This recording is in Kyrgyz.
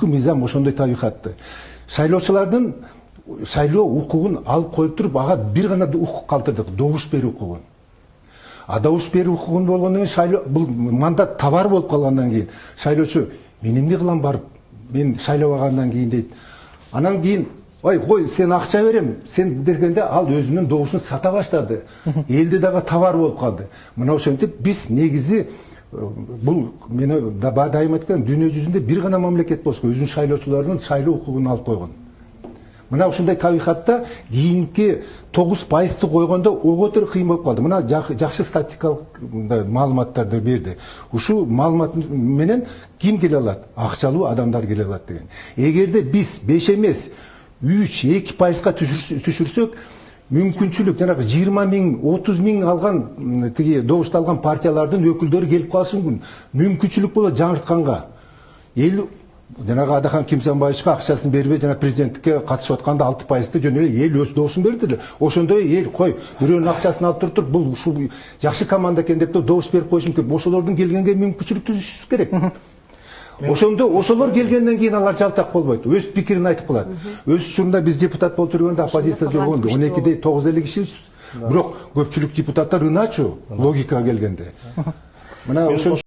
мыйзам ошондой табигатты. Шайлоочулардын шайлоо укугун алып коюп туруп, ага бир гана укук калтырдык, добуш берүү укугун. Добуш берүү укугун болгондон кийин шайлоо бул мандат товар болуп калгандан кийин шайлоочу мен эмне кылам барып, мен шайлабагандан кийин дейт. Анан кийин ой, кой, сен акча берем, сен дегенде ал өзүнүн добушун сата баштады. Элде дагы товар болуп калды. Мына ошентип биз негизи бул мени дайым айткан дүйнө жүзүндө бир гана мамлекет болсо өзүнүн шайлоочуларынын шайлоо укугун алып койгон. Мына ушундай табигатта кийинки 9%-ты койгондо оготур кыйын болуп калды. Мына жакшы статистикалык маалыматтарды берди. Ушул маалымат менен ким келе алат? Акчалуу адамдар келе алат деген. Эгерде биз 5 эмес 3-2%-га түшүрсөк, мүмкүнчүлүк жанагы 20 000, 30 000 алган тиги добушту алган партиялардын өкүлдөрү келип калышы мүмкүн. Мүмкүнчүлүк болот жаңыртканга. Эл жанагы Адахан Кимсанбаевичке акчасын бербей жана президенттикке катышып атканда 6%-ты жөн эле эл өз добушун берди. Ошондой эл кой бирөөнүн акчасын алып туруп, бул ушул жакшы команда экен деп добуш берип коюш мүмкүн. Ошолордун келгенге мүмкүнчүлүк түзүшүбүз керек. Ошондо ошолор келгенден кийин алар жалтак болбойт. Өз пикирин айтып калат. Өз учурунда биз депутат болуп жүргөндө оппозиция жолгондо 12-де 9 эле кишибиз. Бирок көпчүлүк депутаттар ынаачу логикага келгенде. Мына ошол